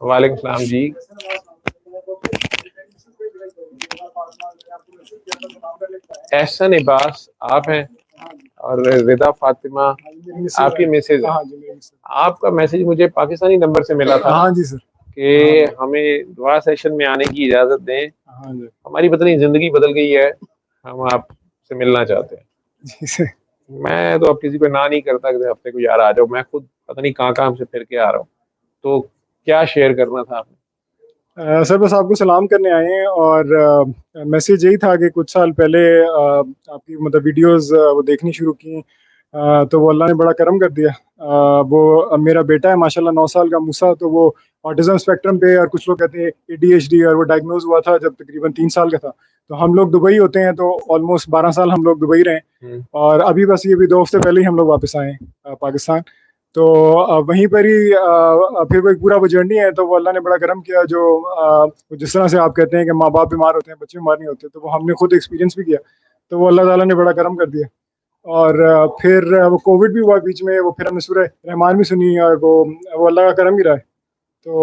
वालेकुम सलाम जी। एहसन इब्बास आप हैं और रिदा फातिमा आपकी मैसेज है। हाँ जी, मेरी मिसेज। आपका मैसेज मुझे पाकिस्तानी नंबर से मिला था हाँ जी सर। कि हमें दुआ सेशन में आने की इजाजत दें, हाँ जी हमारी पता नहीं जिंदगी बदल गई है, हम आपसे मिलना चाहते हैं। जी सर। मैं तो अब किसी को ना नहीं करता कि हफ्ते को यार आ जाओ, मैं खुद पता नहीं कहाँ कहाँ से फिर के आ रहा हूँ। तो क्या शेयर करना था आपने? सर बस आपको सलाम करने आए हैं और मैसेज यही था कि कुछ साल पहले आपकी मतलब वीडियोस वो देखनी शुरू की। तो वो अल्लाह ने बड़ा करम कर दिया। वो मेरा बेटा है माशाल्लाह 9 साल का मूसा, तो वो ऑटिज्म स्पेक्ट्रम पे और कुछ लोग कहते हैं एडीएचडी, और वो डायग्नोज हुआ था जब तकरीबन 3 साल का था। तो हम लोग दुबई होते हैं, तो ऑलमोस्ट 12 साल हम लोग दुबई रहे। हम्म। और अभी बस ये भी 2 हफ्ते पहले ही हम लोग वापस आए हैं पाकिस्तान। तो वहीं पर ही फिर वो एक पूरा वो जर्नी है। तो वो अल्लाह ने बड़ा करम किया, जो जिस तरह से आप कहते हैं कि माँ बाप बीमार होते हैं बच्चे बीमार नहीं होते, तो वो हमने खुद एक्सपीरियंस भी किया। तो वो अल्लाह ताला ने बड़ा करम कर दिया। और फिर वो कोविड भी हुआ बीच में, वो फिर हमने सूरह रहमान भी सुनी, और वो अल्लाह का करम ही रहा है। तो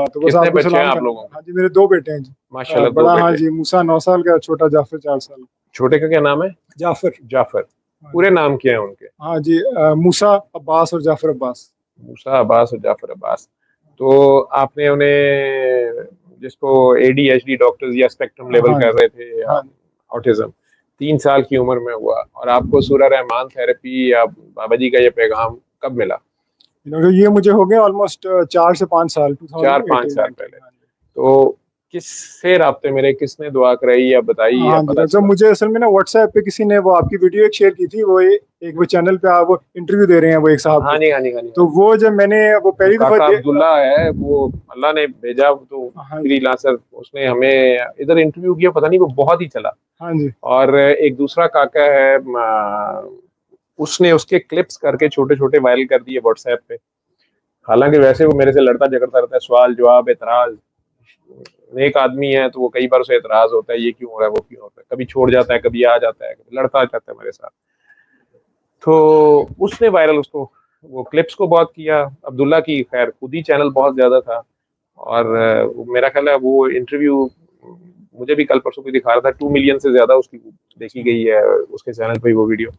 बस कितने आपको बच्चे हैं सलाम आप करना लोगों था। के? हाँ जी, मेरे 2 बेटे हैं जी। माशाल्लाह, दो बड़ा, हाँ बेटे। जी, मूसा 9 साल का, छोटा जाफर 4 साल। छोटे का क्या नाम है? जाफर। जाफर। हाँ पूरे जी। नाम क्या है उनके? हाँ जी, मूसा अब्बास और जाफर अब्बास। मूसा अब्बास और जाफर अब्बास। तो आपने उन्हें, जिसको एडीएचडी डॉक्टर्स या स्पेक्ट्रम लेवल हाँ कर जी। रहे थे या हाँ जी। ऑटिज्म, 3 साल की उम्र में हुआ और आपको सूरह रहमान थेरेपी या बाबा जी का ये पैगाम कब मिला? ये मुझे हो गया ऑलमोस्ट 4 से 5 साल, 4-5 साल 2018-19। पहले। हाँ जी। तो किससे राब्ते मेरे, किसने दुआ कराई या बताई या हाँ जी पता डॉक्टर साहब, चला? मुझे असल में ना व्हाट्सएप पे किसी ने वो आपकी वीडियो एक शेयर की थी। वो एक वो चैनल पे आप वो इंटरव्यू दे रहे हैं वो एक साहब हाँ को। जी, हाँ जी, हाँ जी, हाँ तो जी। वो जब मैंने वो वो पहली दफा काका अब्दुल्ला है, वो अल्लाह ने भेजा, तो हाँ जी। फ्रीलांसर, उसने हमें इधर इंटरव्यू किया, पता नहीं वो बहुत ही चला। हाँ जी। और एक दूसरा काका है, उसने उसके क्लिप्स करके छोटे छोटे वायरल कर दिए व्हाट्सएप पे। हालांकि वैसे वो मेरे से लड़ता झगड़ता रहता है, सवाल जवाब एतराज। एक आदमी है तो वो कई बार उसे एतराज होता है, ये क्यों हो रहा है, वो क्यों होता है, कभी छोड़ जाता है, कभी आ जाता है, कभी लड़ता रहता है मेरे साथ। तो उसने वायरल उसको, वो क्लिप्स को बहुत किया। अब्दुल्ला की खैर खुद ही चैनल बहुत ज्यादा था। और मेरा ख्याल है वो इंटरव्यू मुझे भी कल परसों भी दिखा रहा था, 2 मिलियन से ज्यादा उसकी देखी गई है उसके चैनल पे वो वीडियो।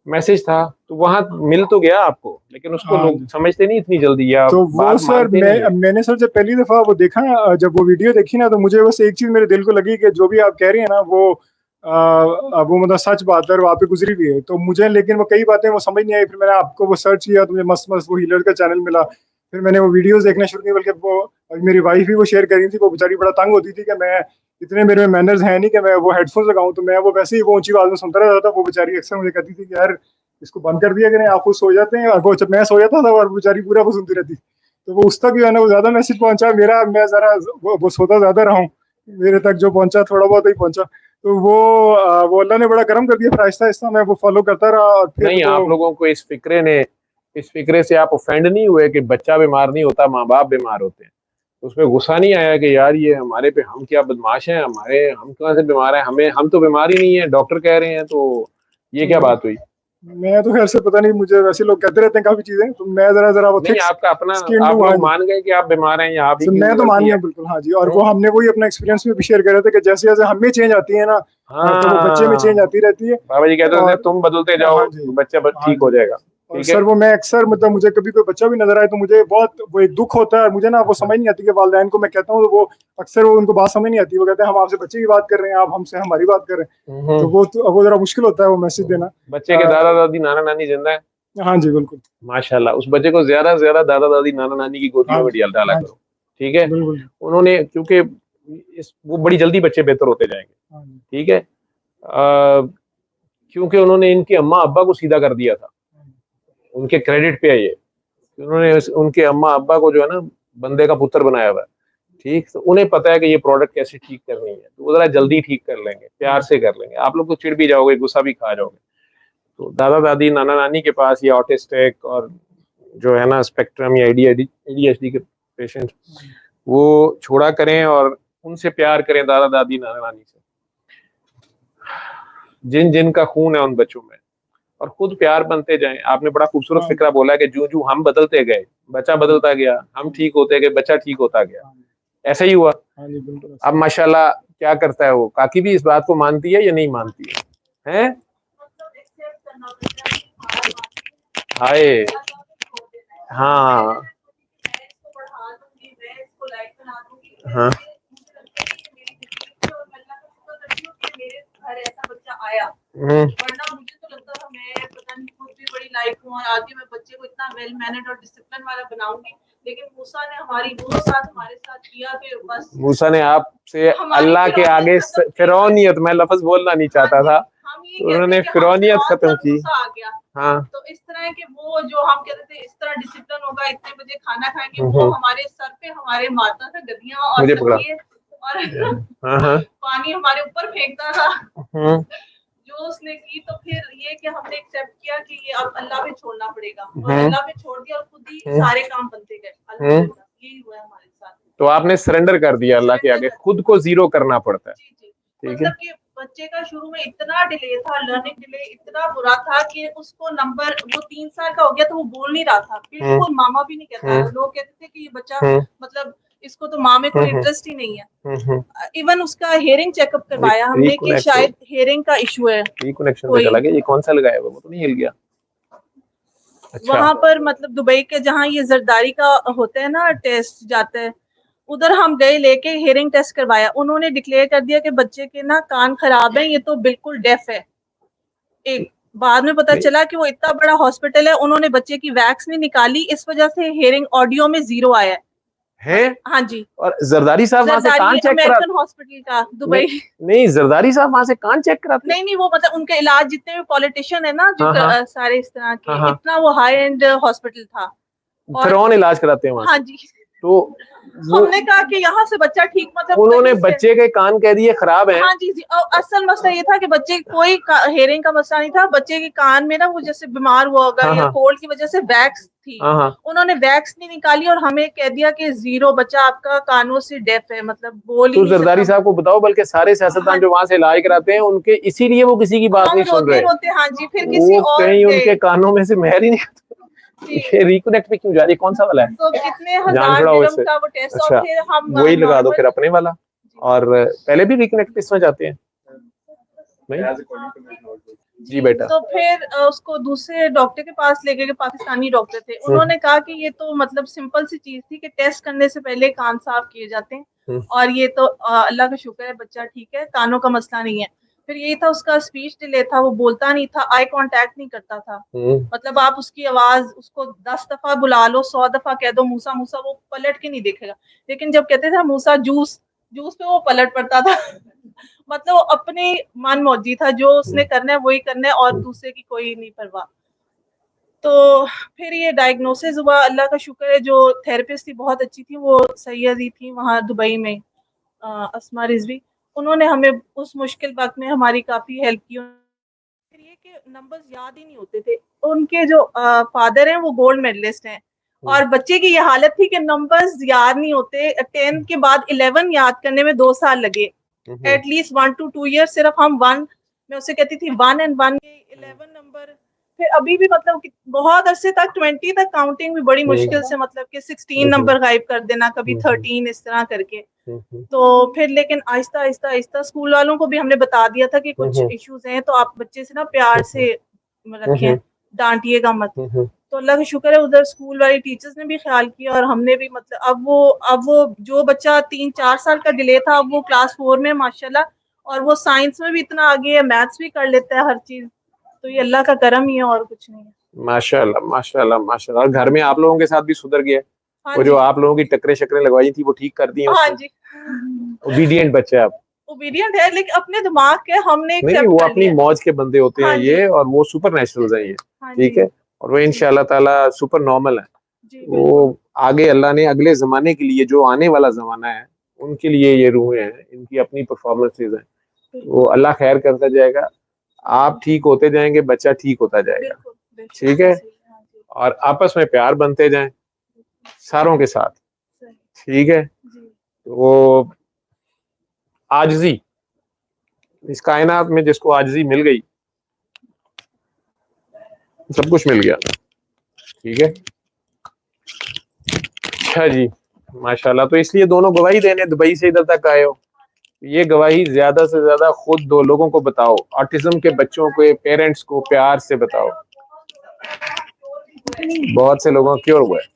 मैसेज था तो वहां मिल तो गया आपको, लेकिन उसको हाँ लोग जी। समझते नहीं इतनी जल्दी या तो वो बात सर, मानते नहीं है। मैंने सर जब पहली दफा वो देखा, जब वो वीडियो देखी ना, तो मुझे बस एक चीज मेरे दिल को लगी कि जो भी आप कह रहे हैं ना, वो मतलब सच बात है और वहाँ पे गुजरी भी है। तो मुझे लेकिन वो कई बातें वो समझ नहीं आई। फिर मैंने आपको वो सर्च किया तो मुझे मस्त मस्त वो हीलर का चैनल मिला। फिर मैंने वो वीडियोस देखना शुरू किया, बल्कि वो मेरी वाइफ भी वो शेयर कर रही थी। वो बेचारी बड़ा तंग होती थी कि मैं, इतने मेरे में मैनर्स हैं नहीं कि मैं वो हेडफोन लगाऊं, तो मैं वो वैसे ही वो ऊंची आवाज में सुनता रहता था। वो बेचारी अक्सर मुझे कहती थी कि यार इसको बंद कर दिया करें, आप खुद सो जाते हैं। और वो जब मैं सो जाता था और बेचारी पूरा वो सुनती रहती। तो वो उस तक जो है ना वो ज्यादा मैसेज पहुंचा मेरा, मैं जरा वो सोता ज्यादा रहा हूँ, मेरे तक जो पहुंचा थोड़ा बहुत ही पहुंचा। तो वो अल्लाह ने बड़ा करम कर दिया। फिर आहिस्ता आहिस्ता मैं वो फॉलो करता रहा, और फिर नहीं, वो। आप लोगों को इस फिक्रे से आप ऑफेंड नहीं हुए कि बच्चा बीमार नहीं होता, माँ बाप बीमार होते हैं? उसमें गुस्सा नहीं आया कि यार ये हमारे पे, हम क्या बदमाश हैं, हम कहाँ से बीमार हैं, हम तो बीमार ही नहीं है, डॉक्टर कह रहे हैं, तो ये क्या तो बात हुई? मैं तो खैर से पता नहीं, मुझे वैसे लोग कहते रहते हैं काफी चीजें, तो मैं जरा जरा वो नहीं, थिक आपका अपना, स्किन्ड आप हूँ। हाँ लोग जी। मान गए कि आप बीमार हैं या आप ही तो की मैं तो मान गलती है। गया बिल्कुल। हाँ जी। और क्यों? वो हमने वही अपना एक्सपीरियंस में भी शेयर कर रहे थे कि जैसे जैसे हमें चेंज आती है ना, तो वो बच्चे में चेंज हाँ, आती रहती है। बाबा जी कहते थे और तुम बदलते जाओ हाँ जी। तो बच्चा हाँ ठीक हो जी। जाएगा। और ठीक है। सर वो मैं अक्सर मतलब मुझे कभी कोई बच्चा भी नजर आए तो मुझे बहुत वो एक दुख होता है। और मुझे ना वो समझ नहीं आती कि वालिदैन को मैं कहता हूँ, तो वो अक्सर वो उनको बात समझ नहीं आती। वो कहते हैं हम आपसे बच्चे की बात कर रहे हैं, आप हमसे हमारी बात कर रहे हैं। हम्म। तो वो जरा मुश्किल होता है वो मैसेज देना। बच्चे के दादा दादी नाना नानी जिंदा है? हाँ जी बिल्कुल। माशाल्लाह, उस बच्चे को ज्यादा से ज्यादा दादा दादी नाना नानी की गोदियों हाँ में जी। डाला हाँ जी करो। ठीक है। बिल्कुल। उन्होंने, क्योंकि वो बड़ी जल्दी बच्चे बेहतर होते जाएंगे। हाँ जी। ठीक है। क्योंकि उन्होंने इनके अम्मा अब्बा को सीधा कर दिया था, उनके क्रेडिट पे है ये। उन्होंने उनके अम्मा अब्बा को जो है ना, बंदे का पुत्र बनाया हुआ है। ठीक, तो उन्हें पता है कि ये प्रोडक्ट कैसे ठीक करनी है, तो वो जरा जल्दी ठीक कर लेंगे, प्यार से कर लेंगे। आप लोग तो चिढ़ भी जाओगे, गुस्सा भी खा जाओगे। तो दादा दादी नाना नानी के पास ये ऑटिस्टिक और जो है ना स्पेक्ट्रम या एडीएचडी के पेशेंट, वो छोड़ा करें और उनसे प्यार करें, दादा दादी नाना नानी से। जिन जिन का खून है उन बच्चों में, और खुद प्यार बनते जाएं। आपने बड़ा खूबसूरत फिक्रा बोला है कि जूं जूं हम बदलते गए बच्चा बदलता गया, हम ठीक होते गए बच्चा ठीक होता गया। ऐसा ही हुआ। अब माशाल्लाह क्या करता है वो, काकी भी इस बात को मानती है या नहीं मानती है? हाय, हाँ हाँ वरना मुझे तो लगता था मैं पता नहीं खुद भी बड़ी लाइक हूँ और आगे मैं बच्चे को इतना वेल मैनेड और डिसिप्लिन वाला बनाऊंगी, लेकिन मूसा ने हमारी वो साथ हमारे साथ किया कि बस मूसा ने आपसे अल्लाह के आगे फिरौनियत, मैं लफ्ज बोलना नहीं चाहता था, उन्होंने फिरौनियत खत्म की। आ गया। हाँ, तो इस तरह के वो जो हम कहते थे इस तरह डिसिप्लिन होगा, इतने बजे खाना खाएंगे, वो हमारे सर पे हमारे मारता था गद्दियां और तकिए और पानी हमारे ऊपर फेंकता था जो उसने की। तो फिर ये कि हमने एक्सेप्ट किया कि ये अब अल्लाह पे छोड़ना पड़ेगा और अल्लाह पे छोड़ दिया और खुद ही सारे काम बनते गए। अल्हम्दुलिल्लाह यही हुआ है हमारे साथ। तो आपने सरेंडर कर दिया अल्लाह के आगे, खुद को जीरो करना पड़ता है। जी जी, मतलब कि बच्चे का शुरू में इतना डिले था, लर्निंग डिले इतना बुरा था कि उसको नंबर, वो 3 साल का हो गया तो वो बोल नहीं रहा था बिल्कुल, मामा भी नहीं कहता था। लोग कहते थे कि ये बच्चा मतलब इसको तो माँ में कोई इंटरेस्ट ही नहीं है। इवन उसका हेयरिंग चेकअप करवाया हमने कि शायद हेयरिंग का इशू है। कनेक्शन पे चला गया, ये कौन सा लगाया हुआ, वो तो नहीं हिल गया। अच्छा। वहां पर मतलब दुबई के जहाँ ये जरदारी का होता है ना टेस्ट जाता है, उधर हम गए लेके हेयरिंग टेस्ट करवाया। उन्होंने डिक्लेयर कर दिया कि बच्चे के ना कान खराब है, ये तो बिल्कुल डेफ है। एक बाद में पता चला कि वो इतना बड़ा हॉस्पिटल है, उन्होंने बच्चे की वैक्स नहीं निकाली, इस वजह से हेयरिंग ऑडियो में 0 आया है। हाँ जी। और जरदारी साहब वहां से कान चेक अमेरिकन हॉस्पिटल का दुबई। नहीं, जरदारी साहब वहां से कान चेक कराते? नहीं, वो मतलब उनके इलाज जितने भी पॉलिटिशियन है ना जो सारे इस तरह के, इतना वो हाई एंड हॉस्पिटल था और इलाज कराते हैं वहां। हाँ जी। तो हमने कहा कि यहाँ से बच्चा ठीक, मतलब उन्होंने बच्चे के कान कह दिए खराब है। हाँ जी जी। असल मसला ये था कि बच्चे कोई हेयरिंग का मसला नहीं था, बच्चे के कान में ना वो जैसे बीमार हुआ होगा या कोल्ड की वजह से वैक्स थी। उन्होंने वैक्स नहीं निकाली और हमें कह दिया कि 0, बच्चा आपका कानों से डेफ है, मतलब बोल ही नहीं सकता। जरदारी साहब को बताओ, बल्कि सारे सियासतदान जो वहां से इलाज कराते हैं उनके, इसीलिए वो किसी की बात नहीं सुन रहे। हाँ जी, फिर किसी और कहीं उनके कानों में से महर ही नहीं। ये रिकनेक्ट पे क्यों जा रही है, कौन सा वाला है? तो कितने हजार दिरहम का वो टेस्ट। अच्छा, और फिर हम वही लगा दो फिर अपने वाला। और पहले भी रिकनेक्ट पे इसमें जाते हैं नहीं? जी बेटा। तो फिर उसको दूसरे डॉक्टर के पास ले गए, पाकिस्तानी डॉक्टर थे। उन्होंने कहा कि ये तो मतलब सिंपल सी चीज थी कि टेस्ट करने से पहले कान साफ किए जाते हैं और ये तो अल्लाह का शुक्र है बच्चा ठीक है, कानों का मसला नहीं है। फिर यही था, उसका स्पीच डिले था, वो बोलता नहीं था, आई कांटेक्ट नहीं करता था। मतलब आप उसकी आवाज उसको 10 दफा बुला लो, 100 दफा कह दो मूसा मूसा, वो पलट के नहीं देखेगा। लेकिन जब कहते थे मूसा जूस जूस पे वो पलट पड़ता था। मतलब वो अपनी मन मौजी था, जो उसने करना है वही करना है और दूसरे की कोई नहीं परवाह। तो फिर ये डायग्नोसिस हुआ, अल्लाह का शुक्र है जो थेरेपिस्ट थी बहुत अच्छी थी, वो सैयदी थी वहाँ दुबई में, अस्मा रिजवी। उन्होंने हमें उस मुश्किल वक्त में हमारी काफी हेल्प की। फिर ये कि नंबर्स याद ही नहीं होते थे। उनके जो फादर हैं वो गोल्ड मेडलिस्ट हैं और बच्चे की ये हालत थी कि नंबर्स याद नहीं होते। 10 के बाद 11 याद करने में 2 साल लगे, एटलीस्ट 1 to 2 years। सिर्फ हम 1, मैं उसे कहती थी 1 and 1, 11 नंबर। फिर अभी भी मतलब बहुत अरसे तक 20 तक काउंटिंग भी बड़ी मुश्किल से, मतलब कि 16 नंबर गायब कर देना, कभी 13 इस तरह करके। तो फिर लेकिन आहिस्ता आहिस्ता आहिस्ता स्कूल वालों को भी हमने बता दिया था कि कुछ इश्यूज हैं, तो आप बच्चे से ना प्यार से रखें, डांटिएगा मत। तो अल्लाह का शुक्र है उधर स्कूल वाली टीचर्स ने भी ख्याल किया और हमने भी, मतलब अब वो जो बच्चा 3-4 साल का डिले था, अब वो क्लास 4 में माशाल्लाह, और वो साइंस में भी इतना आगे है, मैथ्स भी कर लेता है हर चीज। तो ये अल्लाह का करम ही है और कुछ नहीं है। माशाल्लाह माशाल्लाह माशाल्लाह। और घर में आप लोगों के साथ भी सुधर गया? वो जो आप लोगों की टकरे शकरे लगवाई थी वो ठीक कर दी? हाँ जी, ओबीडियंट बच्चे आप? ओबीडियंट है, लेकिन अपने दिमाग के हमने नहीं, वो अपनी मौज के बंदे होते हैं ये, और वो सुपर नेचुरल्स हैं ये, ठीक है। और वो इंशाल्लाह ताला सुपर नॉर्मल है। वो आगे अल्लाह ने अगले जमाने के लिए, जो आने वाला जमाना है उनके लिए ये रूहें हैं, इनकी अपनी परफॉर्मेंसेज हैं, वो अल्लाह खैर करता जाएगा। आप ठीक होते जाएंगे, बच्चा ठीक होता जाएगा, ठीक है। और आपस में प्यार बनते जाएं सारों के साथ, ठीक है। वो आजिज़ी, इस कायनात में जिसको आजिज़ी मिल गई, सब कुछ मिल गया, ठीक है। अच्छा जी, माशाल्लाह। तो इसलिए दोनों गवाही देने दुबई से इधर तक आए हो, ये गवाही ज्यादा से ज्यादा खुद दो लोगों को बताओ, ऑटिज्म के बच्चों के पेरेंट्स को प्यार से बताओ। बहुत से लोगों क्योर हुआ है।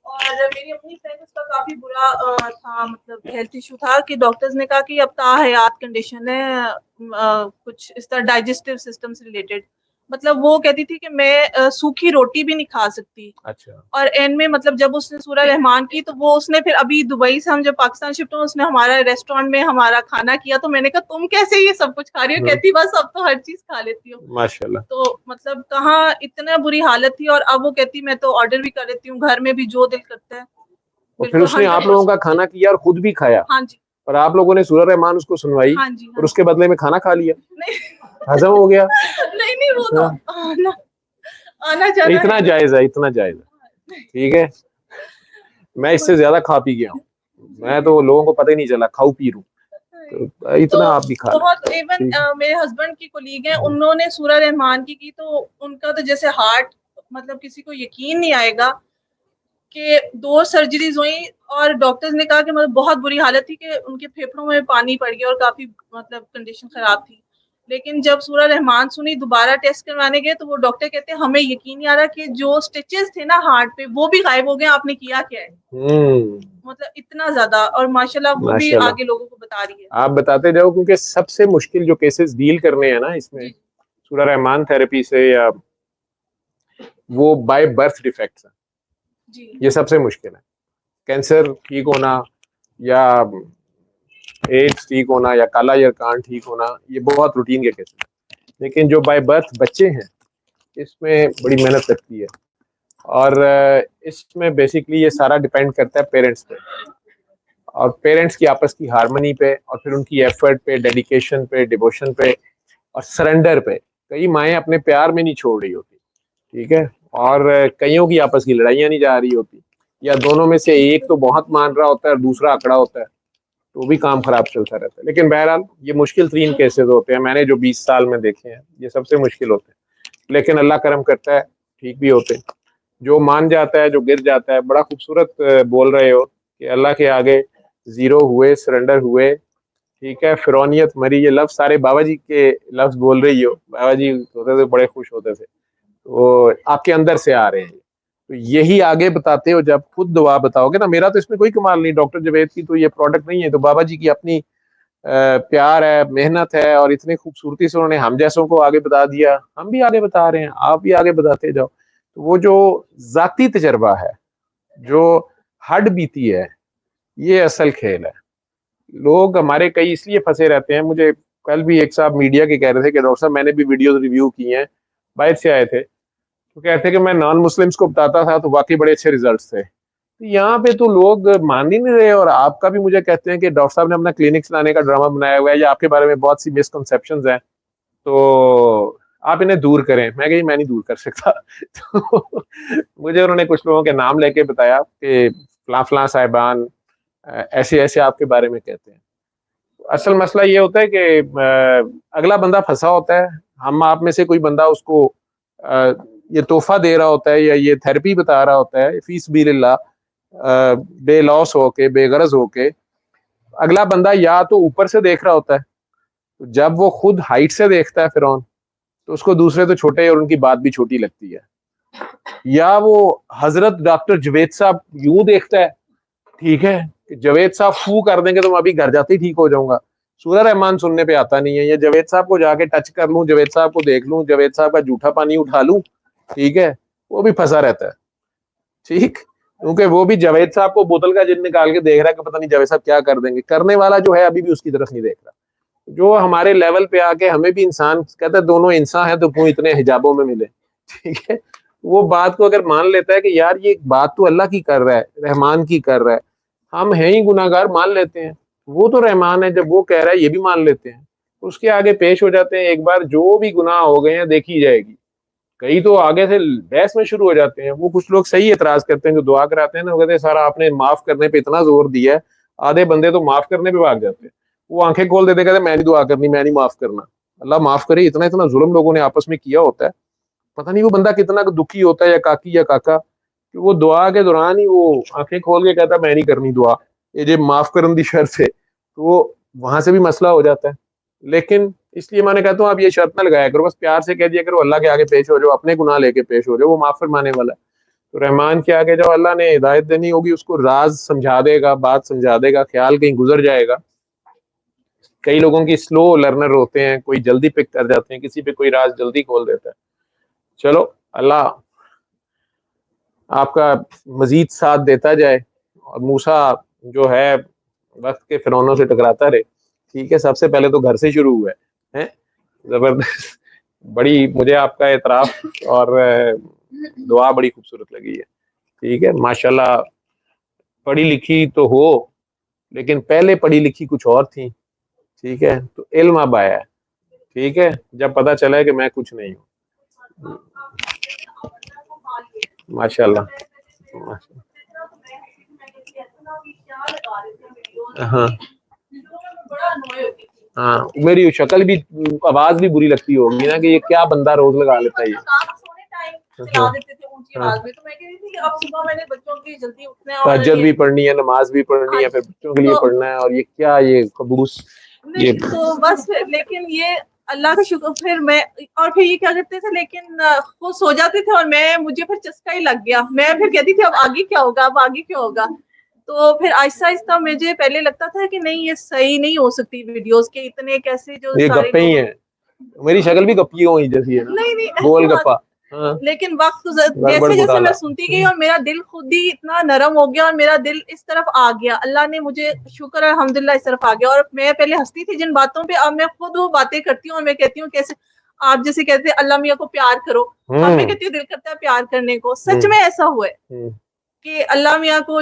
और मेरी अपनी फ्रेंड, उसका काफी बुरा था, मतलब हेल्थ इशू था कि डॉक्टर्स ने कहा कि अब ताहयात कंडीशन है, कुछ इस तरह डाइजेस्टिव सिस्टम से रिलेटेड। मतलब वो कहती थी कि मैं सूखी रोटी भी नहीं खा सकती। अच्छा। और एंड में मतलब जब उसने सूरह रहमान की, तो वो उसने फिर अभी दुबई से हम जब पाकिस्तान शिफ्ट हुए, उसने हमारा रेस्टोरेंट में हमारा खाना किया। तो मैंने कहा तुम कैसे ये सब कुछ खा रही हो? कहती बस अब तो हर चीज खा लेती हो। माशाल्लाह। तो मतलब कहाँ इतना बुरी हालत थी, और अब वो कहती मैं तो ऑर्डर भी कर लेती हूँ घर में भी, जो दिल करता है। और फिर उसने आप लोगों का खाना किया और खुद भी खाया। हाँ जी। और आप लोगों ने सूरह रहमान उसको सुनवाई। हाँ जी, हाँ और उसके बदले में खाना खा लिया। नहीं हजम हो गया। नहीं वो तो आना जाना इतना जायज है, इतना जायज है, ठीक है। मैं इससे ज्यादा खा पी गया हूँ, मैं तो लोगों को पता ही नहीं चला, खाऊ पी रू। तो इतना आप भी खा बहुत इवन मेरे हस्बैंड की कोलीग हैं, उन्होंने सूरह रहमान की तो उनका तो जैसे हार्ट, मतलब किसी को यकीन नहीं आएगा कि 2 सर्जरीज हुई और डॉक्टर्स ने कहा कि मतलब बहुत बुरी हालत थी कि उनके फेफड़ों में पानी पड़ गया और काफी मतलब कंडीशन खराब थी। लेकिन जब सूरह रहमान सुनी, दोबारा टेस्ट करवाने गए, तो वो डॉक्टर कहते हैं हमें यकीन नहीं आ रहा कि जो स्टिचेस थे ना हार्ट पे, वो भी गायब हो गए, आपने किया क्या है। मतलब इतना ज्यादा, और माशाल्लाह वो भी आगे लोगों को बता रही है। आप बताते जाओ, क्योंकि सबसे मुश्किल जो केसेस डील करने हैं ना इसमें सूरह रहमान थेरेपी से, या वो बाय बर्थ डिफेक्ट्स हैं, ये सबसे मुश्किल है। कैंसर ठीक होना, या एड्स ठीक होना, या काला यरकान ठीक होना, ये बहुत रूटीन के केसेस हैं। लेकिन जो बाय बर्थ बच्चे हैं, इसमें बड़ी मेहनत लगती है। और इसमें बेसिकली ये सारा डिपेंड करता है पेरेंट्स पे, और पेरेंट्स की आपस की हार्मनी पे, और फिर उनकी एफर्ट पे, डेडिकेशन पे, डिवोशन पे, और सरेंडर पे। कई माएँ अपने प्यार में नहीं छोड़ रही होती, ठीक है, और कईयों की आपस की लड़ाइयाँ नहीं जा रही होती, या दोनों में से एक तो बहुत मान रहा होता है और दूसरा अकड़ा होता है, तो भी काम खराब चलता रहता है। लेकिन बहरहाल ये मुश्किल तरीन केसेस होते हैं, मैंने जो 20 साल में देखे हैं, ये सबसे मुश्किल होते हैं। लेकिन अल्लाह करम करता है, ठीक भी होते हैं। जो मान जाता है, जो गिर जाता है, बड़ा खूबसूरत बोल रहे हो कि अल्लाह के आगे जीरो हुए, सरेंडर हुए, ठीक है, फिरौनियत मरी। ये लफ्ज सारे बाबा जी के लफ्ज बोल रही हो, बाबा जी होते थे बड़े खुश होते थे, तो आपके अंदर से आ रहे हैं। तो यही आगे बताते हो, जब खुद दुआ बताओगे ना। मेरा तो इसमें कोई कमाल नहीं, डॉक्टर जवेद की तो ये प्रोडक्ट नहीं है, तो बाबा जी की अपनी प्यार है, मेहनत है, और इतनी खूबसूरती से उन्होंने हम जैसों को आगे बता दिया। हम भी आगे बता रहे हैं, आप भी आगे बताते जाओ। तो वो जो जाती तजर्बा है, जो हड बीती है, ये असल खेल है। लोग हमारे कई इसलिए फंसे रहते हैं। मुझे कल भी एक साहब मीडिया के कह रहे थे कि डॉक्टर साहब मैंने भी वीडियो रिव्यू की हैं, बाहर से आए थे, तो कहते हैं कि मैं नॉन मुस्लिम्स को बताता था तो वाकई बड़े अच्छे रिजल्ट्स थे। यहाँ पे तो लोग मान ही नहीं रहे। और आपका भी मुझे कहते हैं कि डॉक्टर साहब ने अपना क्लिनिक चलाने का ड्रामा बनाया हुआ है, या आपके बारे में बहुत सी मिसकंसेप्शंस हैं, तो आप इन्हें दूर करें। मैं कही मैं नहीं दूर कर सकता। तो मुझे उन्होंने कुछ लोगों के नाम लेके बताया कि फलां फलां साहिबान ऐसे ऐसे आपके बारे में कहते हैं। असल मसला ये होता है कि अगला बंदा फंसा होता है, हम आप में से कोई बंदा उसको ये तोहफा दे रहा होता है, या ये थेरेपी बता रहा होता है फीस बिल्लाह, बेलॉस होके, बेगरज होके। अगला बंदा या तो ऊपर से देख रहा होता है, तो जब वो खुद हाइट से देखता है फिरौन, तो उसको दूसरे तो छोटे और उनकी बात भी छोटी लगती है। या वो हजरत डॉक्टर जवेद साहब यूं देखता है, ठीक है, कि जवेद साहब फू कर देंगे तो मैं अभी घर जाते ही ठीक हो जाऊंगा। सूरह रहमान सुनने पे आता नहीं है। या जवेद साहब को जाके टच कर लूं, जवेद साहब को देख लूं, जवेद साहब का जूठा पानी उठा लूं, ठीक है, वो भी फंसा रहता है, ठीक। क्योंकि वो भी जवेद साहब को बोतल का जिन निकाल के देख रहा है कि पता नहीं जवेद साहब क्या कर देंगे। करने वाला जो है अभी भी उसकी तरफ नहीं देख रहा। जो हमारे लेवल पे आके हमें भी इंसान कहते हैं, दोनों इंसान है तो क्यों इतने हिजाबों में मिले, ठीक है। वो बात को अगर मान लेता है कि यार ये बात तो अल्लाह की कर रहा है, रहमान की कर रहा है, हम हैं ही गुनाहगार, मान लेते हैं। वो तो रहमान है, जब वो कह रहा है ये भी मान लेते हैं, उसके आगे पेश हो जाते हैं। एक बार जो भी गुनाह हो गए हैं देखी जाएगी, कई तो आगे से बहस में शुरू हो जाते हैं। वो कुछ लोग सही एतराज करते हैं जो दुआ कराते हैं ना, वो कहते हैं सारा आपने माफ करने पे इतना जोर दिया है। आधे बंदे तो माफ करने पे भाग जाते हैं। वो आंखें खोल देते, कहते मैं नहीं दुआ करनी, मैं नहीं माफ करना। अल्लाह माफ करे, इतना इतना जुल्म लोगों ने आपस में किया होता है। पता नहीं वो बंदा कितना दुखी होता है, या काकी या काका, कि वो दुआ के दौरान ही वो आंखें खोल के कहता मैं नहीं करनी दुआ, ये जो माफ करने की शर्त है। तो वो वहां से भी मसला हो जाता है। लेकिन इसलिए मैंने कहता हूँ आप ये शर्त ना लगाया करो, बस प्यार से कह दिया करो अल्लाह के आगे पेश हो जाओ, अपने गुनाह लेके पेश हो जाओ, वो माफ फरमाने वाला है। तो रहमान के आगे जब अल्लाह ने हिदायत देनी होगी, उसको राज समझा देगा, बात समझा देगा, ख्याल कहीं गुजर जाएगा। कई लोगों की स्लो लर्नर होते हैं, कोई जल्दी पिक कर जाते हैं, किसी पे कोई राज जल्दी खोल देता है। चलो, अल्लाह आपका मजीद साथ देता जाए, और मूसा जो है वक्त के फिरौनों से टकराता रहे। ठीक है, सबसे पहले तो घर से शुरू हुआ है। जबरदस्त। बड़ी मुझे आपका एतराफ और दुआ बड़ी खूबसूरत लगी है। ठीक है, माशाल्लाह। पढ़ी लिखी तो हो, लेकिन पहले पढ़ी लिखी कुछ और थी। ठीक है, तो इल्म अब आया है। ठीक है, जब पता चला है कि मैं कुछ नहीं हूँ। माशाल्लाह। हाँ हाँ, मेरी शक्ल भी, आवाज भी बुरी लगती होगी ना, कि ये क्या बंदा रोज लगा लेता है ये। चला देते थे ऊंची आवाज में, तो मैं कह रही थी कि अब सुबह मैंने बच्चों की जल्दी उठना है और तहज्जुद ये भी पढ़नी है, नमाज भी पढ़नी है, हाँ फिर बच्चों के लिए तो पढ़ना है, और ये क्या, ये कबूस, ये नहीं तो बस लेकिन ये अल्लाह का शुक्र। फिर मैं और फिर ये क्या करते थे, लेकिन वो सो जाते थे और मैं मुझे फिर चस्का ही लग गया। मैं फिर कहती थी अब आगे क्या होगा, अब आगे क्या होगा। तो फिर आहिस्ता आहिस्ता मुझे पहले लगता था कि नहीं ये सही नहीं हो सकती वीडियोस के इतने कैसे जो सारे गप्पे ही लोग हैं। मेरी शक्ल भी गप्पियों ही जैसी है ना, नहीं नहीं गोल हाँ, गप्पा। हाँ, लेकिन वक्त गड़बड़ जैसे जैसे मैं घोटाला। सुनती गई और मेरा दिल खुद ही इतना नरम हो गया और मेरा दिल इस तरफ आ गया। अल्लाह ने मुझे शुक्र है अल्हम्दुलिल्लाह इस तरफ आ गया। और मैं पहले हंसती थी जिन बातों पे, अब मैं खुद वो बातें करती हूँ और मैं कहती हूँ कैसे आप जैसे कहते हैं अल्लाह मियाँ को प्यार करो, अब मैं कहती हूँ दिल करता है प्यार करने को। सच में ऐसा हुआ है कि अल्लाह मियाँ को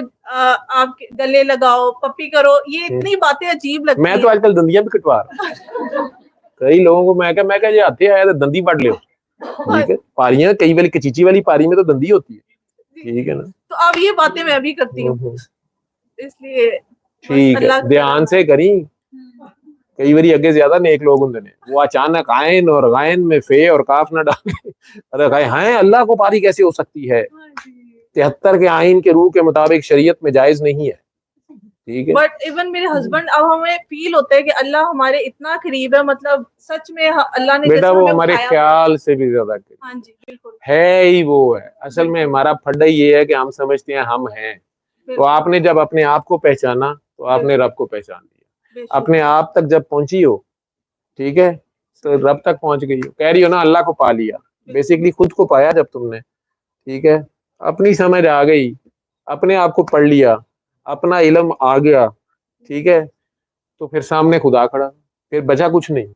आप गले लगाओ, पप्पी करो, ये इतनी बातें अजीब मैं लगती तो हैं। आजकल दंदियां भी कटवा रहा हूँ। कई लोगों को मैं क्या, ये हाथे आया तो दंदी पड़ लियो। ठीक है, पारियां कई वाली कचीची वाली पारी में तो दंदी होती है। ठीक है ना। तो अब ये बातें मैं भी करती हूँ, इसलिए बस ठीक है, अल्लाह का ध्यान से करी। कई बारी अगे ज्यादा नेक लोग होंगे ने, वो अचानक आयन और गायन में फे और काफ ना डाल के अरे कहे हैं अल्लाह को पारी कैसे हो सकती है। 73 के आइन के रूह के मुताबिक शरीयत में जायज नहीं है। ठीक है, बट इवन मेरे हस्बैंड, अब हमें फील होता है कि अल्लाह हमारे इतना करीब है, मतलब सच में अल्लाह ने बेटा जैसे वो हमें हमारे उठाया। ख्याल से भी ज्यादा करीब हाँ जी बिल्कुल है ही वो है। असल में हमारा फड्डा ये है कि हम समझते हैं हम हैं। तो बिल्कुल आपने जब अपने आप को पहचाना, तो आपने रब को पहचान लिया। बेशुक्र अपने आप तक जब पहुंची हो, ठीक है, तो रब तक पहुंच गई हो। कह रही हो ना अल्लाह को पा लिया, बेसिकली खुद को पाया जब तुमने। ठीक है, अपनी समझ आ गई, अपने आप को पढ़ लिया, अपना इल्म आ गया। ठीक है, तो फिर सामने खुदा खड़ा, फिर बचा कुछ नहीं।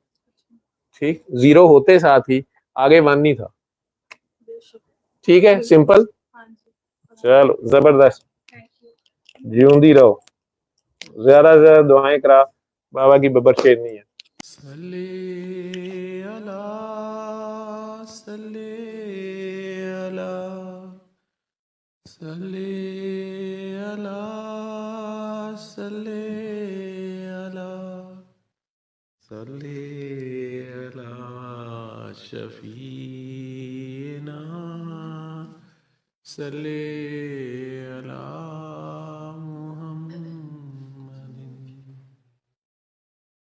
ठीक, जीरो होते साथ ही आगे वन नहीं था। बेशुक्र। ठीक है, सिंपल। हाँ जी चलो, जबरदस्त। Thank you. जीऊंदी रहो, ज्यादा से ज्यादा दुआएं करा, बाबा की बबर शेरनी है। सल्ले अला सल्ले अला सल्ले अला सल्ले अला सल्ले अला शफीना सल्ले